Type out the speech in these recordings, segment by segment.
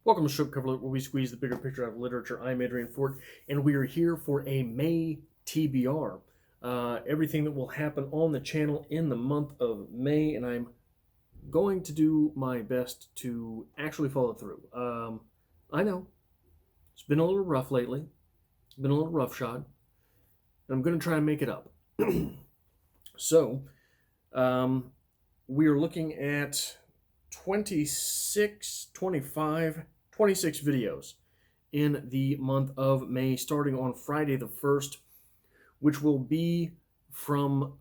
Welcome to Strip Cover Lit, where we squeeze the bigger picture out of literature. I'm Adrian Fort, and we are here for a May TBR. Everything that will happen on the channel in the month of May, and I'm going to do my best to actually follow through. I know it's been a little rough lately. It's been a little roughshod, and I'm going to try and make it up. So, we are looking at 26 videos in the month of May, starting on Friday the 1st, which will be from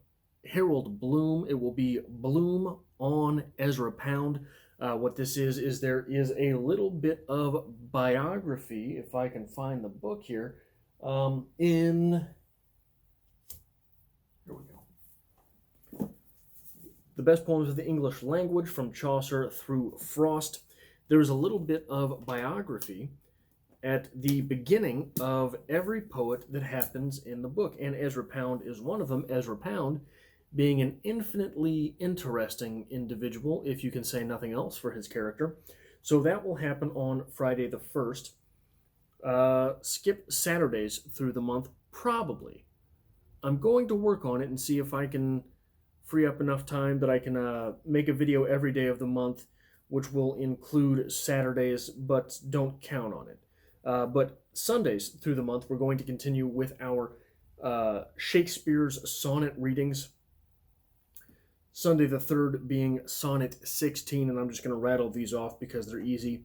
Harold Bloom. It will be Bloom on Ezra Pound. What this is there is a little bit of biography, if I can find the book here, here we go. The Best Poems of the English Language, from Chaucer through Frost. There's a little bit of biography at the beginning of every poet that happens in the book, and Ezra Pound is one of them. Ezra Pound being an infinitely interesting individual, if you can say nothing else for his character. So that will happen on Friday the 1st. Skip Saturdays through the month, probably. I'm going to work on it and see if I can free up enough time that I can make a video every day of the month, which will include Saturdays, but don't count on it. But Sundays through the month, we're going to continue with our Shakespeare's sonnet readings. Sunday the 3rd being Sonnet 16, and I'm just going to rattle these off because they're easy.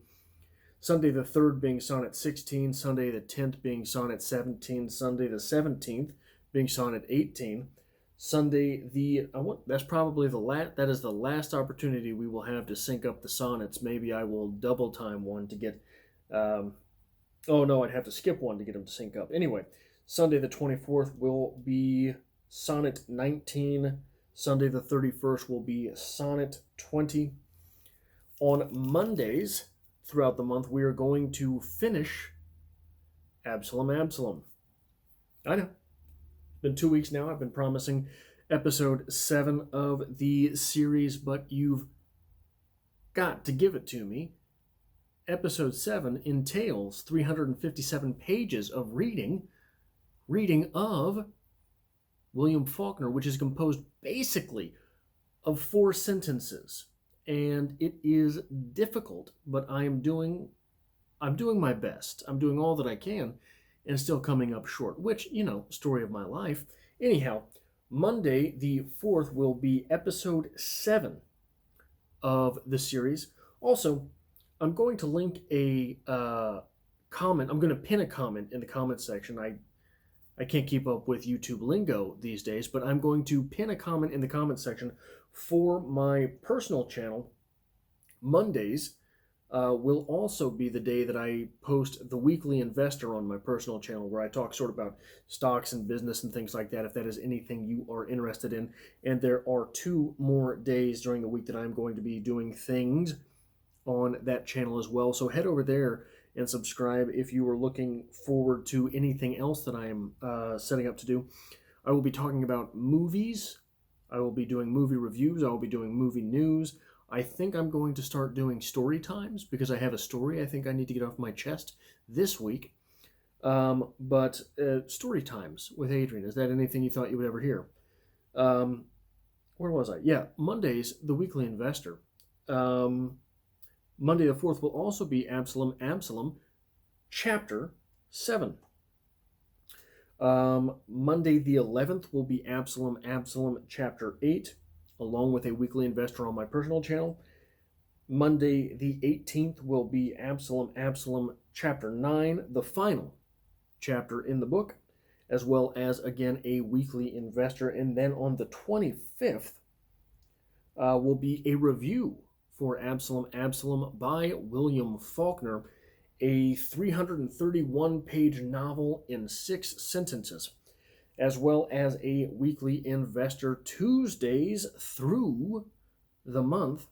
Sunday the 3rd being Sonnet 16, Sunday the 10th being Sonnet 17, Sunday the 17th being Sonnet 18, Sunday that's probably that is the last opportunity we will have to sync up the sonnets. Maybe I will double time one to get, oh no, I'd have to skip one to get them to sync up. Anyway, Sunday the 24th will be Sonnet 19, Sunday the 31st will be Sonnet 20. On Mondays throughout the month, we are going to finish Absalom. I know. Been 2 weeks now. I've been promising episode 7 of the series, but you've got to give it to me. Episode 7 entails 357 pages of reading of William Faulkner, which is composed basically of 4 sentences, and it is difficult, but I'm doing my best. I'm doing all that I can, and still coming up short, which, story of my life. Anyhow, Monday the 4th will be episode 7 of the series. Also, I'm going to link a comment. I'm going to pin a comment in the comment section. I can't keep up with YouTube lingo these days, but I'm going to pin a comment in the comment section for my personal channel. Mondays will also be the day that I post the Weekly Investor on my personal channel, where I talk sort of about stocks and business and things like that, if that is anything you are interested in. And there are 2 more days during the week that I'm going to be doing things on that channel as well. So head over there and subscribe if you are looking forward to anything else that I am setting up to do. I will be talking about movies. I will be doing movie reviews. I will be doing movie news. I think I'm going to start doing story times because I have a story I think I need to get off my chest this week. But story times with Adrian, is that anything you thought you would ever hear? Where was I? Yeah, Mondays, the Weekly Investor. Monday the 4th will also be Absalom, Chapter 7. Monday the 11th will be Absalom, Chapter 8. Along with a Weekly Investor on my personal channel. Monday the 18th will be Absalom, Chapter 9, the final chapter in the book, as well as, again, a Weekly Investor. And then on the 25th will be a review for Absalom by William Faulkner, a 331-page novel in 6 sentences, as well as a Weekly Investor Tuesdays through the month.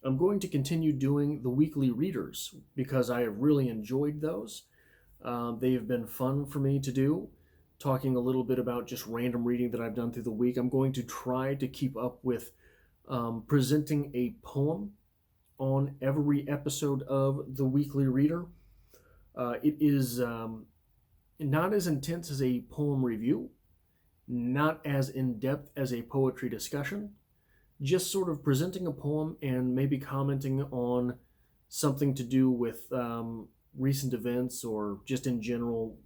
I'm going to continue doing the weekly readers because I have really enjoyed those. They have been fun for me to do, talking a little bit about just random reading that I've done through the week. I'm going to try to keep up with presenting a poem on every episode of the Weekly Reader. It is not as intense as a poem review, not as in-depth as a poetry discussion, just sort of presenting a poem and maybe commenting on something to do with recent events or just in general.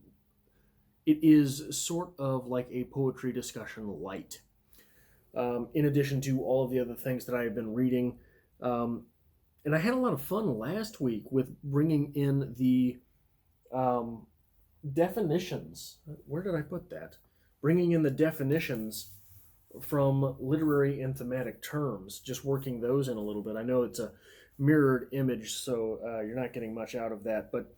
It is sort of like a poetry discussion light. In addition to all of the other things that I have been reading. And I had a lot of fun last week with bringing in the definitions. Where did I put that? Bringing in the definitions from literary and thematic terms, just working those in a little bit. I know it's a mirrored image, so you're not getting much out of that, but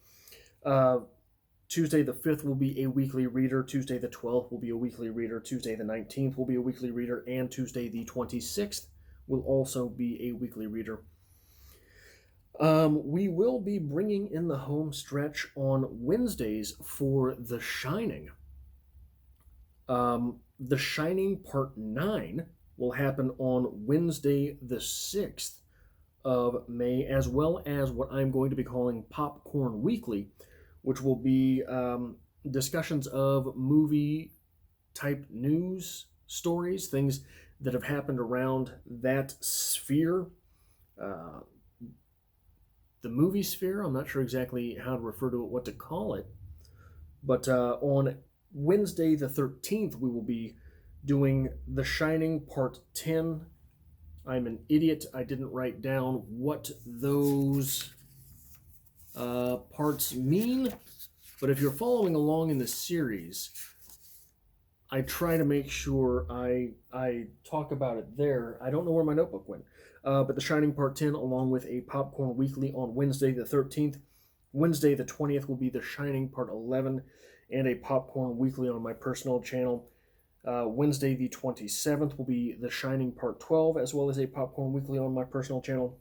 Tuesday the 5th will be a weekly reader, Tuesday the 12th will be a weekly reader, Tuesday the 19th will be a weekly reader, and Tuesday the 26th will also be a weekly reader. We will be bringing in the home stretch on Wednesdays for The Shining. The Shining Part 9 will happen on Wednesday the 6th of May, as well as what I'm going to be calling Popcorn Weekly, which will be discussions of movie-type news stories, things that have happened around that sphere. The movie sphere, I'm not sure exactly how to refer to it, what to call it. But on Wednesday the 13th, we will be doing The Shining Part 10. I'm an idiot. I didn't write down what those parts mean. But if you're following along in the series, I try to make sure I talk about it there. I don't know where my notebook went. But The Shining Part 10, along with a Popcorn Weekly on Wednesday the 13th. Wednesday the 20th will be The Shining Part 11 and a Popcorn Weekly on my personal channel. Wednesday the 27th will be The Shining Part 12, as well as a Popcorn Weekly on my personal channel.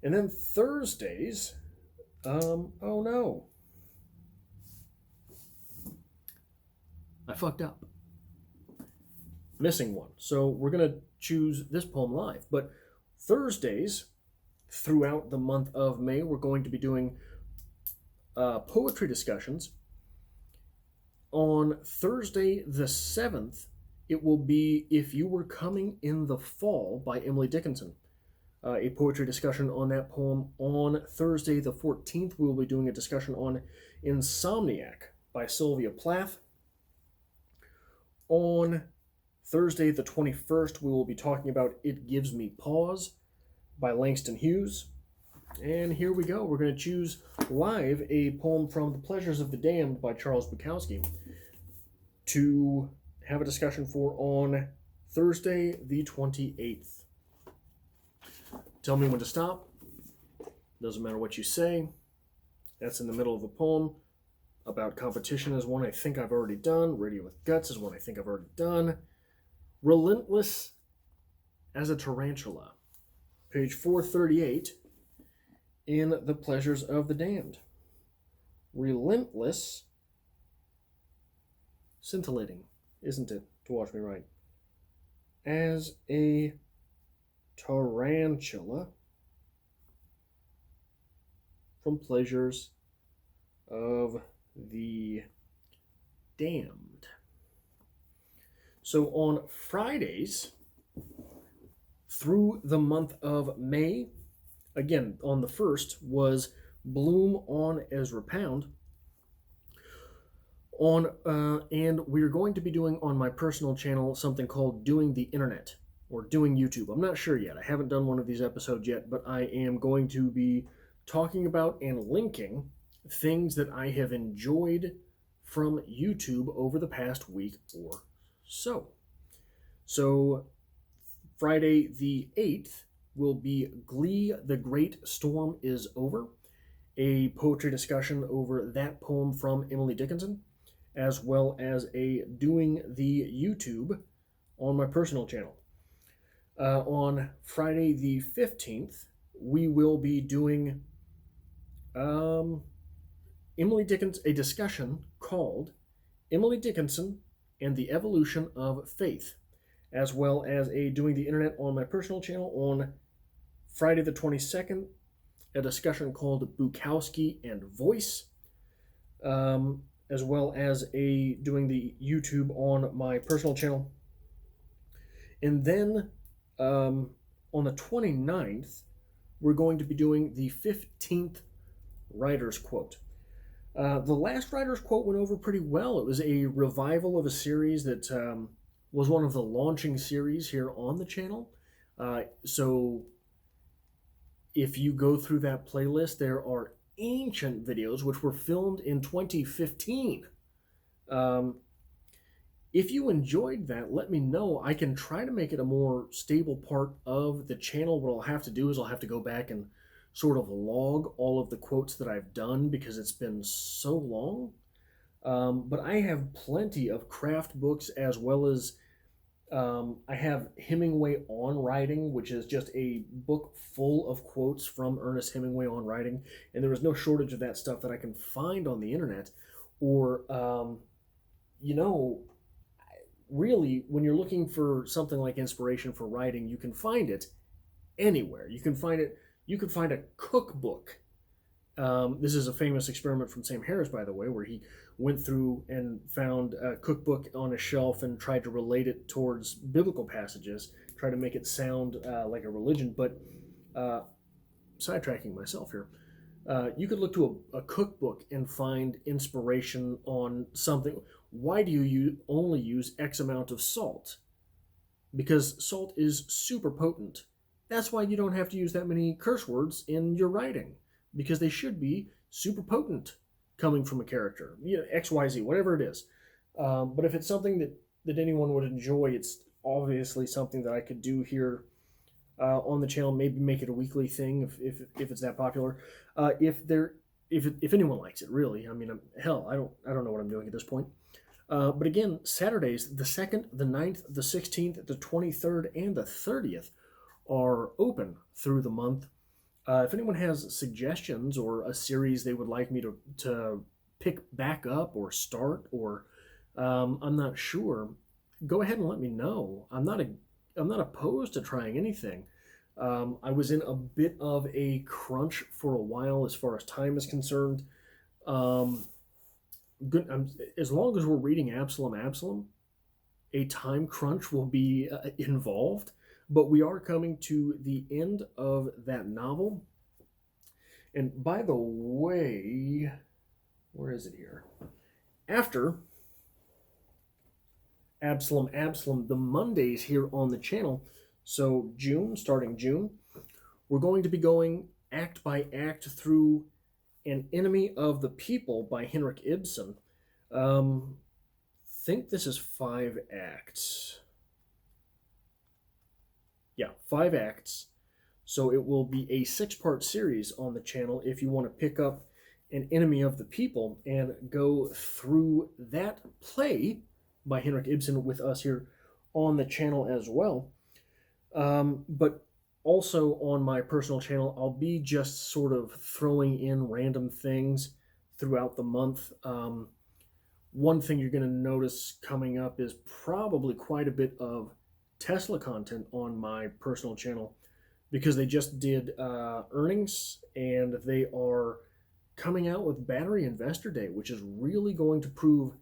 And then Thursdays, oh no. I fucked up. Missing one. So we're going to choose this poem live. But Thursdays, throughout the month of May, we're going to be doing poetry discussions. On Thursday the 7th, it will be If You Were Coming in the Fall by Emily Dickinson. A poetry discussion on that poem. On Thursday the 14th, we will be doing a discussion on Insomniac by Sylvia Plath. On Thursday the 21st, we will be talking about It Gives Me Pause by Langston Hughes. And here we go. We're going to choose live a poem from The Pleasures of the Damned by Charles Bukowski to have a discussion for on Thursday the 28th. Tell me when to stop. Doesn't matter what you say. That's in the middle of a poem. About Competition is one I think I've already done. Radio with Guts is one I think I've already done. Relentless as a Tarantula, page 438 in The Pleasures of the Damned. Relentless, scintillating, isn't it, to watch me write, as a tarantula from Pleasures of the Damned. So on Fridays through the month of May, again, on the 1st was Bloom on Ezra Pound. And we're going to be doing on my personal channel something called Doing the Internet, or Doing YouTube. I'm not sure yet. I haven't done one of these episodes yet, but I am going to be talking about and linking things that I have enjoyed from YouTube over the past week or so. So Friday the 8th will be Glee, The Great Storm is Over, a poetry discussion over that poem from Emily Dickinson, as well as a Doing the YouTube on my personal channel. On Friday the 15th, we will be doing Emily Dickinson, a discussion called Emily Dickinson and the Evolution of Faith, as well as a Doing the Internet on my personal channel on Friday the 22nd, a discussion called Bukowski and Voice, as well as doing the YouTube on my personal channel. And then on the 29th, we're going to be doing the 15th Writer's Quote. The last Writer's Quote went over pretty well. It was a revival of a series that was one of the launching series here on the channel. So if you go through that playlist, there are ancient videos which were filmed in 2015. If you enjoyed that, let me know. I can try to make it a more stable part of the channel. What I'll have to do is I'll have to go back and sort of log all of the quotes that I've done because it's been so long. But I have plenty of craft books, as well as I have Hemingway on Writing, which is just a book full of quotes from Ernest Hemingway on writing. And there is no shortage of that stuff that I can find on the internet. Or, really, when you're looking for something like inspiration for writing, you can find it anywhere. You can find a cookbook. This is a famous experiment from Sam Harris, by the way, where he went through and found a cookbook on a shelf and tried to relate it towards biblical passages, try to make it sound like a religion. But sidetracking myself here, you could look to a cookbook and find inspiration on something. Why do you only use X amount of salt? Because salt is super potent. That's why you don't have to use that many curse words in your writing, because they should be super potent coming from a character, X, Y, Z, whatever it is. But if it's something that anyone would enjoy, it's obviously something that I could do here on the channel. Maybe make it a weekly thing if it's that popular. If anyone likes it, really. I mean, hell, I don't know what I'm doing at this point. But again, Saturdays, the 2nd, the 9th, the 16th, the 23rd, and the 30th are open through the month. If anyone has suggestions or a series they would like me to pick back up or start, or I'm not sure, go ahead and let me know. I'm not opposed to trying anything. I was in a bit of a crunch for a while as far as time is concerned. As long as we're reading Absalom, a time crunch will be involved. But we are coming to the end of that novel. And by the way, where is it here? After Absalom, the Mondays here on the channel, so starting June, we're going to be going act by act through An Enemy of the People by Henrik Ibsen. Think this is 5 acts. Yeah, 5 acts. So it will be a 6-part series on the channel if you want to pick up An Enemy of the People and go through that play by Henrik Ibsen with us here on the channel as well. But also on my personal channel, I'll be just sort of throwing in random things throughout the month. One thing you're going to notice coming up is probably quite a bit of Tesla content on my personal channel, because they just did earnings and they are coming out with Battery Investor Day, which is really going to prove,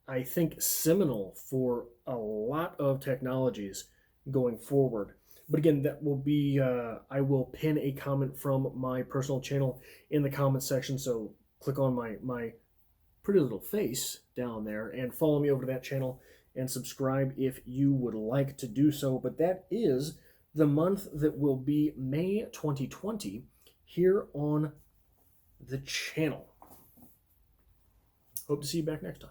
I think, seminal for a lot of technologies going forward. But again, that will be, I will pin a comment from my personal channel in the comment section, so click on my pretty little face down there and follow me over to that channel and subscribe if you would like to do so. But that is the month that will be May 2020 here on the channel. Hope to see you back next time.